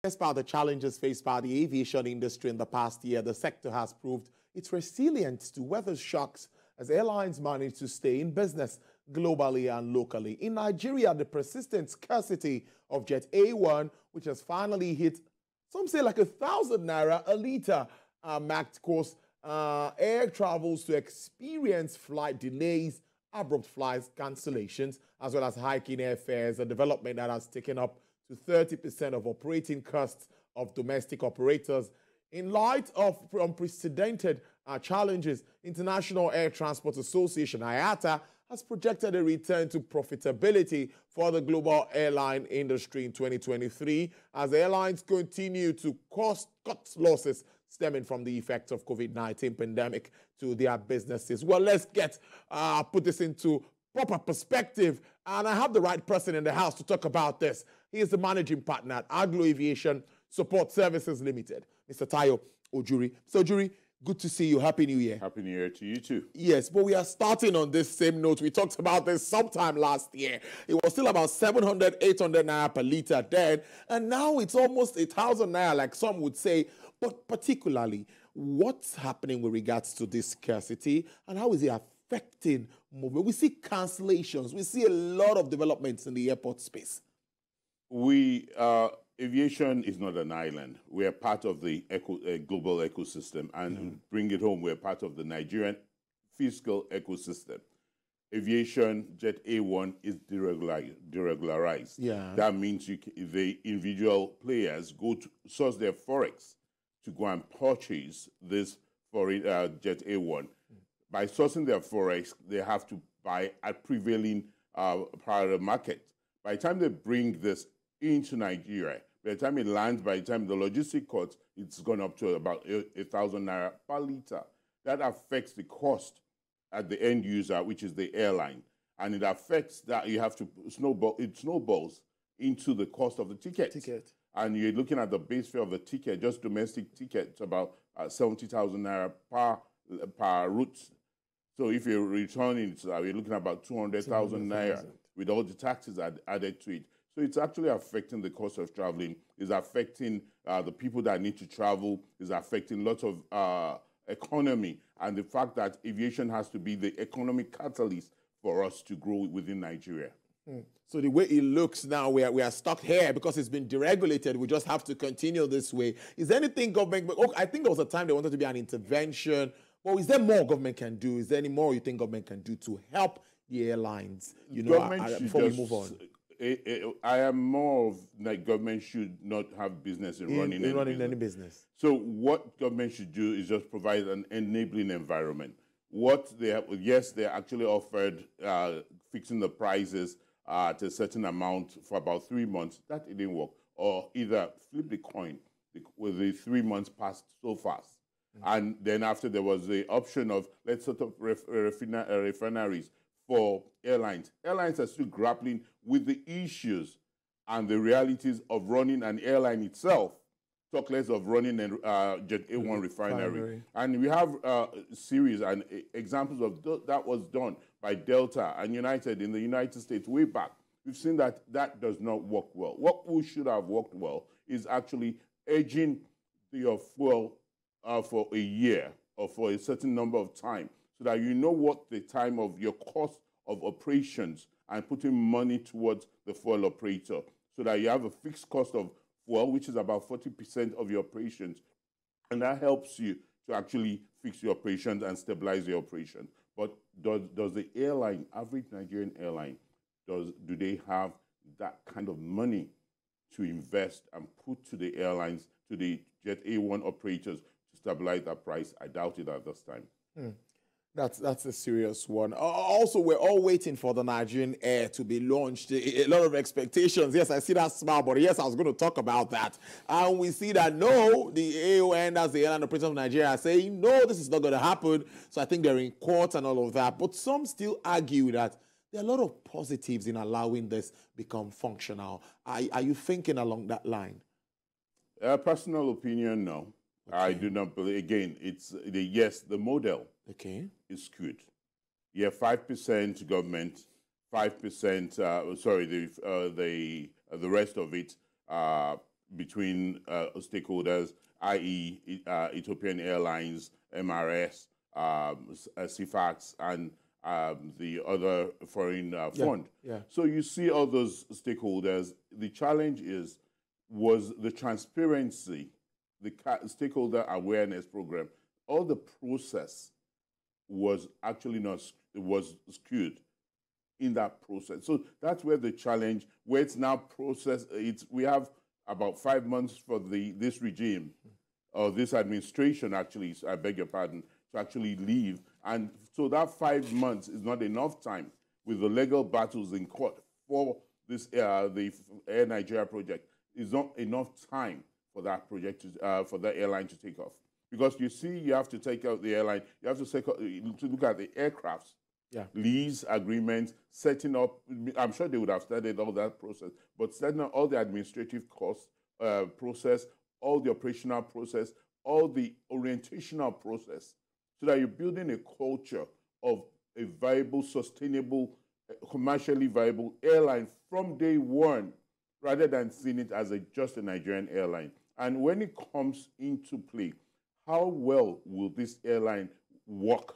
Despite the challenges faced by the aviation industry in the past year, the sector has proved its resilience to weather shocks as airlines manage to stay in business globally and locally. In Nigeria, the persistent scarcity of Jet A1, which has finally hit, some say like 1,000 naira a litre, marked course air travels to experience flight delays, abrupt flight cancellations, as well as hiking airfares, a development that has taken up to 30% of operating costs of domestic operators. In light of unprecedented challenges, International Air Transport Association, IATA, has projected a return to profitability for the global airline industry in 2023 as airlines continue to cut losses stemming from the effects of COVID-19 pandemic to their businesses. Well, let's put this into proper perspective, and I have the right person in the house to talk about this. He is the managing partner at Aviation Support Services Limited, Mr. Tayo Ojuri. Mr. Ojuri, good to see you. Happy New Year. Happy New Year to you too. Yes, but we are starting on this same note. We talked about this sometime last year. It was still about 700, 800 naira per litre then, and now it's almost 1,000 naira, like some would say. But particularly, what's happening with regards to this scarcity, and how is it affecting movement? We see cancellations. We see a lot of developments in the airport space. Aviation is not an island. We are part of the global ecosystem, and bring it home, we're part of the Nigerian fiscal ecosystem. Aviation, Jet A1 is deregularized. Yeah. That means the individual players go to source their forex to go and purchase this foreign Jet A1. By sourcing their forex, they have to buy at prevailing part of the market. By the time they bring this into Nigeria, by the time it lands, by the time the logistic cost, it's gone up to about 1,000 naira per litre. That affects the cost at the end user, which is the airline. And it affects that you have to snowballs into the cost of the ticket. And you're looking at the base fare of the ticket, just domestic tickets, about 70,000 naira per route. So if you're returning, you're looking at about 200,000 naira with all the taxes added to it. So it's actually affecting the cost of traveling. It's affecting the people that need to travel. It's affecting lots of economy. And the fact that aviation has to be the economic catalyst for us to grow within Nigeria. So the way it looks now, we are stuck here because it's been deregulated. We just have to continue this way. Is there anything government... I think there was a time they wanted to be an intervention. Well, is there more government can do? Is there any more you think government can do to help the airlines? Before we move on. I am more of like government should not have business in running any business. So what government should do is just provide an enabling environment. What they have, yes, they actually offered fixing the prices at a certain amount for about 3 months. That it didn't work. Or either flip the coin with the 3 months passed so fast. And then after there was the option of let's set up refineries for airlines. Airlines are still grappling with the issues and the realities of running an airline itself, talk less of running a Jet A1 refinery. And we have a series and examples of that was done by Delta and United in the United States way back. We've seen that that does not work well. What we should have worked well is actually edging your fuel for a year or for a certain number of time, so that you know what the time of your cost of operations and putting money towards the fuel operator, so that you have a fixed cost of fuel, which is about 40% of your operations. And that helps you to actually fix your operations and stabilize your operation. But does the airline, average Nigerian airline, do they have that kind of money to invest and put to the airlines, to the Jet A1 operators, to stabilize that price? I doubt it at this time. That's a serious one. Also, we're all waiting for the Nigerian Air to be launched. A lot of expectations. Yes, I see that smile, but yes, I was going to talk about that. And we see that, no, the AON, that's the Airline Operators of Nigeria, are saying, no, this is not going to happen. So I think they're in court and all of that. But some still argue that there are a lot of positives in allowing this become functional. Are you thinking along that line? Personal opinion, no. Okay. I do not believe. Again, it's the model. Okay. Is good. Yeah, 5% government, 5%. The rest of it between stakeholders, i.e. Ethiopian Airlines, MRS, CFAX, and the other foreign fund. Yeah. So you see all those stakeholders. The challenge was the transparency, the stakeholder awareness program. All the process was actually was skewed in that process. So that's where the challenge, where it's now processed. We have about 5 months for this regime, or this administration actually, I beg your pardon, to actually leave. And so that 5 months is not enough time with the legal battles in court for this the Air Nigeria project. It's not enough time for that project for that airline to take off. Because you see, you have to take out the airline, you have to look at the aircrafts, lease agreements, setting up. I'm sure they would have started all that process, but setting up all the administrative costs process, all the operational process, all the orientational process, so that you're building a culture of a viable, sustainable, commercially viable airline from day one, rather than seeing it as just a Nigerian airline. And when it comes into play, how well will this airline work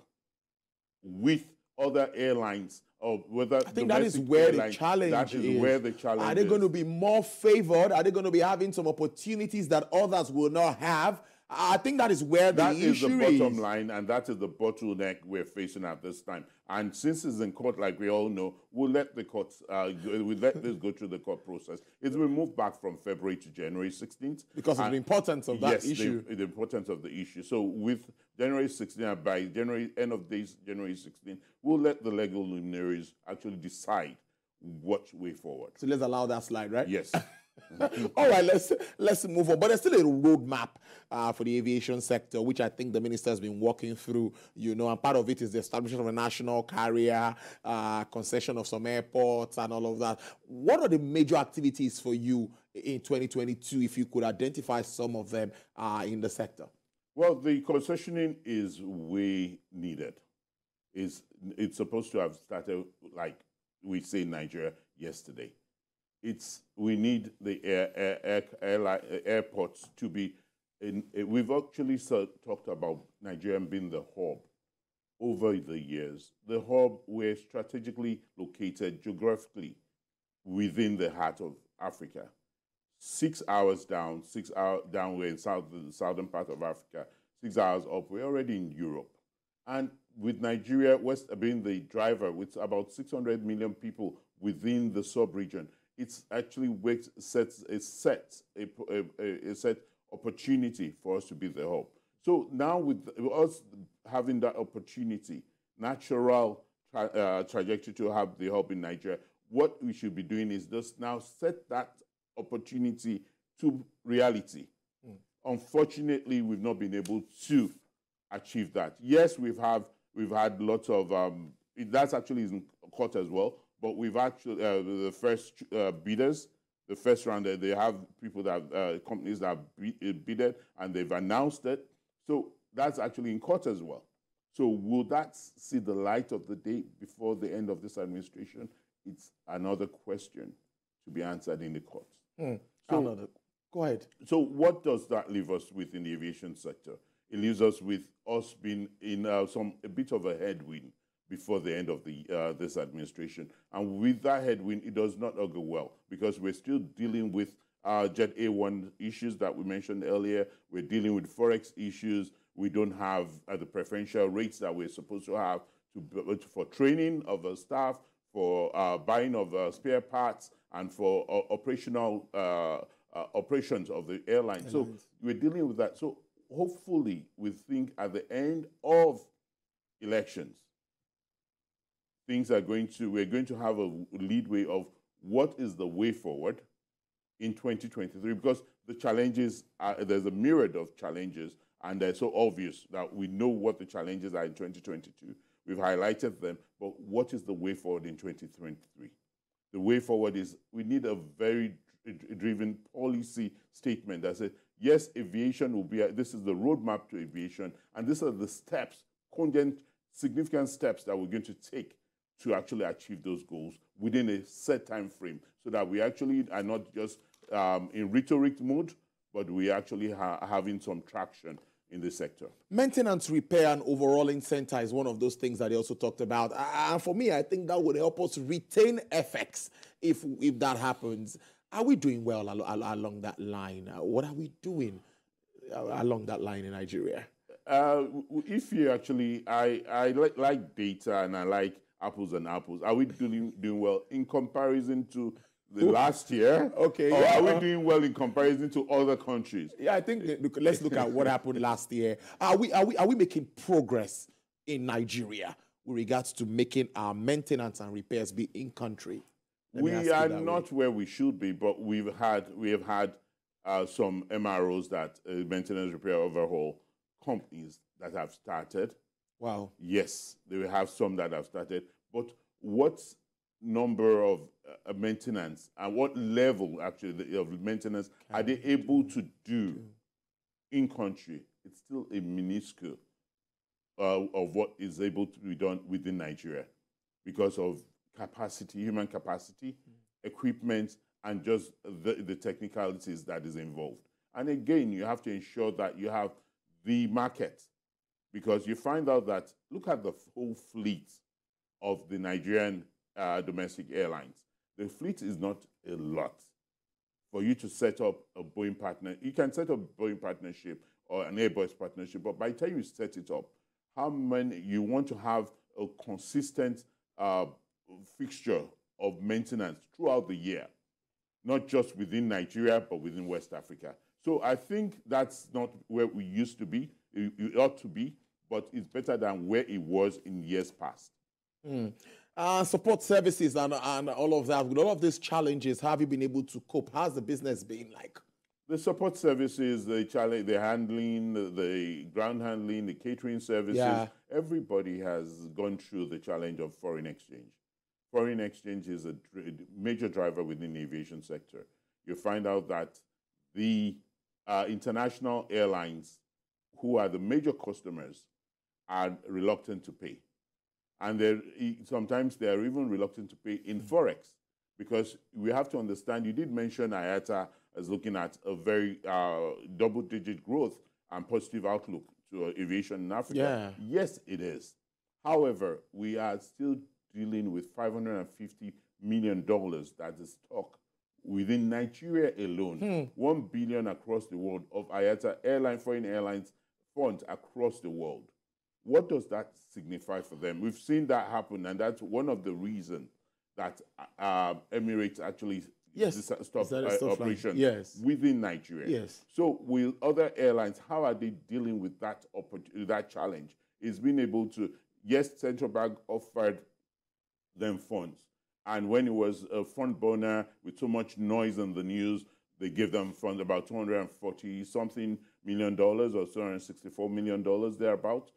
with other airlines, or whether I think that is where the challenge is. Where the challenge Are they going to be more favored? Are they going to be having some opportunities that others will not have? I think that is where the issue is. That is the bottom line, and that is the bottleneck we're facing at this time. And since it's in court, like we all know, we'll let the courts, we'll let this go through the court process. It will move back from February to January 16th. Because of the importance of that issue. Yes, the importance of the issue. So with January 16th, by end of days, January 16th, we'll let the legal luminaries actually decide what way forward. So let's allow that slide, right? Yes. All right, let's move on. But there's still a roadmap for the aviation sector, which I think the minister has been working through, and part of it is the establishment of a national carrier, concession of some airports and all of that. What are the major activities for you in 2022, if you could identify some of them in the sector? Well, the concessioning is way needed. It's supposed to have started, like we say in Nigeria, yesterday. We need the airports to be we've actually talked about Nigeria being the hub over the years. The hub, we're strategically located geographically within the heart of Africa. 6 hours down, 6 hours down, we're in the southern part of Africa. 6 hours up, we're already in Europe. And with Nigeria, West being the driver, with about 600 million people within the sub-region, it's actually sets a set opportunity for us to be the hub. So now with us having that opportunity, natural trajectory to have the hub in Nigeria, what we should be doing is just now set that opportunity to reality. Unfortunately, we've not been able to achieve that. Yes, we've had lots of that's actually in court as well. But we've actually the first bidders, the first round, they have people that companies that have bidded and they've announced it. So that's actually in court as well. So will that see the light of the day before the end of this administration? It's another question to be answered in the courts. So, go ahead. So what does that leave us with in the aviation sector? It leaves us with us being in a bit of a headwind before the end of this administration. And with that headwind, it does not augur well, because we're still dealing with Jet A1 issues that we mentioned earlier. We're dealing with Forex issues. We don't have the preferential rates that we're supposed to have for training of the staff, for buying of spare parts, and for operational operations of the airline. So we're dealing with that. So hopefully we think at the end of elections, we're going to have a leadway of what is the way forward in 2023, because the challenges there's a myriad of challenges, and they're so obvious that we know what the challenges are in 2022. We've highlighted them, but what is the way forward in 2023? The way forward is we need a very driven policy statement that says, yes, aviation will be, this is the roadmap to aviation, and these are the steps, significant steps that we're going to take to actually achieve those goals within a set time frame, so that we actually are not just in rhetoric mode, but we actually having some traction in the sector. Maintenance, repair, and overall incentives is one of those things that they also talked about. And for me, I think that would help us retain FX if that happens. Are we doing well along that line? What are we doing along that line in Nigeria? If you actually, I like data and I like apples and apples. Are we doing well in comparison to the last year? Okay. Or are we doing well in comparison to other countries? Yeah, I think let's look at what happened last year. Are we making progress in Nigeria with regards to making our maintenance and repairs be in country? We are not where we should be, but we have had some MROs that maintenance, repair, overhaul companies that have started. Wow. Yes, they have some that have started, but what number of maintenance and what level actually of maintenance are they able to do in country? It's still a minuscule of what is able to be done within Nigeria because of capacity, human capacity, equipment, and just the technicalities that is involved. And again, you have to ensure that you have the market, because you find out that, look at the whole fleet of the Nigerian domestic airlines. The fleet is not a lot. For you to set up a Boeing partner, you can set up a Boeing partnership or an Airbus partnership, but by the time you set it up, how many you want to have a consistent fixture of maintenance throughout the year, not just within Nigeria, but within West Africa. So I think that's not where we used to be. It ought to be, but it's better than where it was in years past. Support services and all of that, with all of these challenges, have you been able to cope? How's the business been like? The support services, the challenge, the handling, the ground handling, the catering services, everybody has gone through the challenge of foreign exchange. Foreign exchange is a major driver within the aviation sector. You find out that the international airlines, who are the major customers, are reluctant to pay. And sometimes they are even reluctant to pay in Forex, because we have to understand, you did mention IATA as looking at a very double-digit growth and positive outlook to aviation in Africa. Yeah. Yes, it is. However, we are still dealing with $550 million that is stuck within Nigeria alone. 1 billion across the world of IATA foreign airlines funds across the world. What does that signify for them? We've seen that happen, and that's one of the reasons that Emirates actually stopped operations within Nigeria. Yes. So will other airlines, how are they dealing with that challenge? Is being able to, yes, central bank offered them funds. And when it was a fund burner with so much noise on the news, they gave them funds about $240-something million or $264 million thereabout.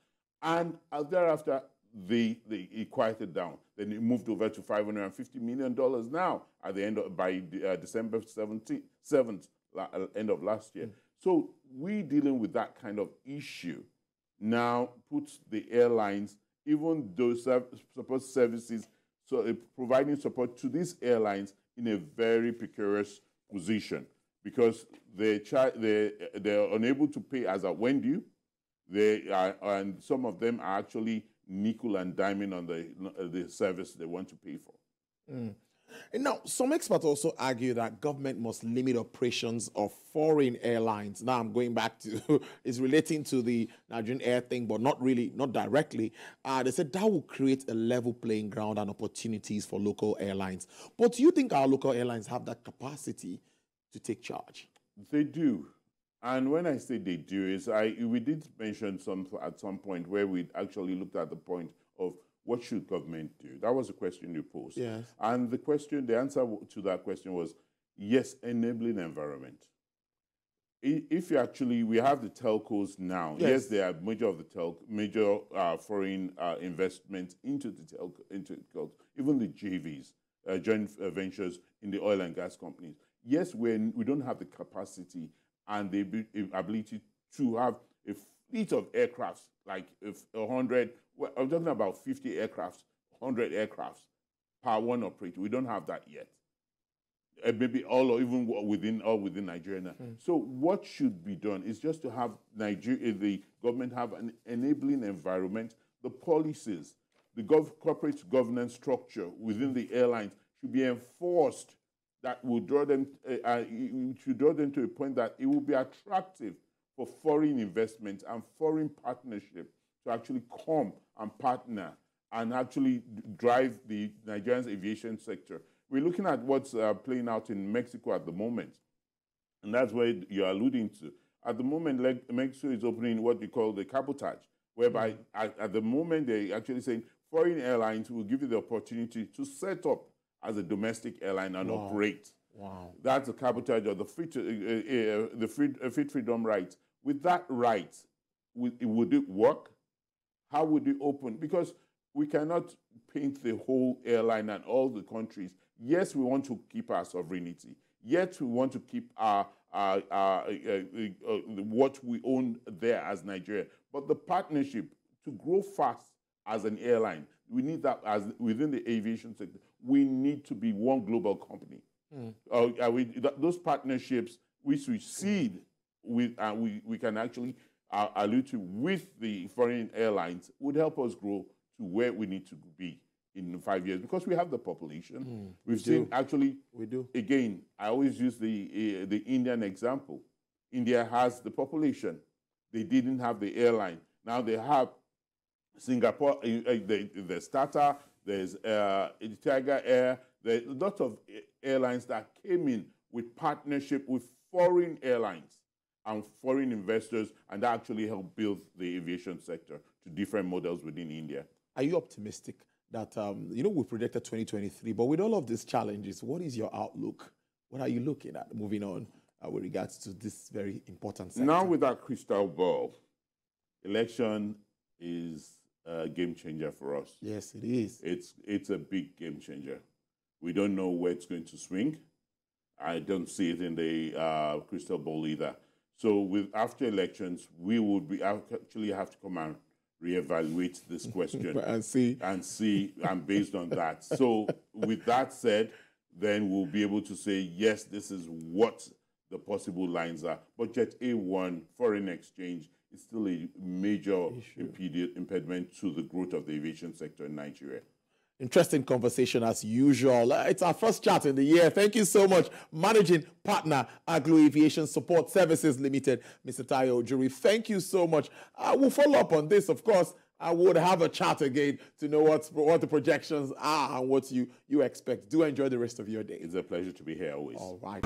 And thereafter, it quieted down. Then it moved over to $550 million now at the end of, by December 7th, end of last year. So we dealing with that kind of issue now puts the airlines, even those support services, so providing support to these airlines in a very precarious position, because they're unable to pay as a when due. And some of them are actually nickel and diming on the service they want to pay for. And now, some experts also argue that government must limit operations of foreign airlines. Now, I'm going back to, it's relating to the Nigerian Air thing, but not directly. They said that will create a level playing ground and opportunities for local airlines. But do you think our local airlines have that capacity to take charge? They do. And when I say they do, we did mention at some point where we actually looked at the point of what should government do? That was the question you posed. Yes. And the answer to that question was, yes, enabling environment. If you actually, we have the telcos now. Yes, there are major foreign investments into the telco, even the JVs, joint ventures in the oil and gas companies. Yes, we don't have the capacity and the ability to have a fleet of aircrafts, like 100, I'm talking about 50 aircrafts, 100 aircrafts per one operator. We don't have that yet. maybe all or even within Nigeria now. So what should be done is just to have the government have an enabling environment. The policies, the corporate governance structure within the airlines should be enforced. That will draw them should draw them to a point that it will be attractive for foreign investment and foreign partnership to actually come and partner and actually drive the Nigerian aviation sector. We're looking at what's playing out in Mexico at the moment, and that's where you're alluding to. At the moment, Mexico is opening what we call the cabotage, whereby at the moment they're actually saying foreign airlines will give you the opportunity to set up as a domestic airline and operate. Wow. That's the cabotage or the free freedom right. With that right, would it work? How would it open? Because we cannot paint the whole airline and all the countries. Yes, we want to keep our sovereignty. Yes, we want to keep our what we own there as Nigeria. But the partnership to grow fast as an airline, we need that as within the aviation sector. We need to be one global company. Those partnerships which we seed with, we can actually allude to with the foreign airlines would help us grow to where we need to be in 5 years, because we have the population. We've seen actually. We do. Again, I always use the Indian example. India has the population. They didn't have the airline. Now they have Singapore, there's Tata, there's Tiger Air. There's a lot of airlines that came in with partnership with foreign airlines and foreign investors, and that actually helped build the aviation sector to different models within India. Are you optimistic that, we predicted 2023, but with all of these challenges, what is your outlook? What are you looking at moving on with regards to this very important sector? Now with that crystal ball, election is a game changer for us. Yes, it is. It's a big game changer. We don't know where it's going to swing. I don't see it in the crystal ball either. So after elections, we would actually have to come and reevaluate this question and based on that. So with that said, then we'll be able to say, yes, this is what the possible lines are. But Jet A1, foreign exchange, is still a major impediment to the growth of the aviation sector in Nigeria. Interesting conversation as usual. It's our first chat in the year. Thank you so much, Managing Partner, Aglo Aviation Support Services Limited, Mr. Tayo Ojuri. Thank you so much. I will follow up on this, of course. I would have a chat again to know what the projections are and what you expect. Do enjoy the rest of your day. It's a pleasure to be here always. All right.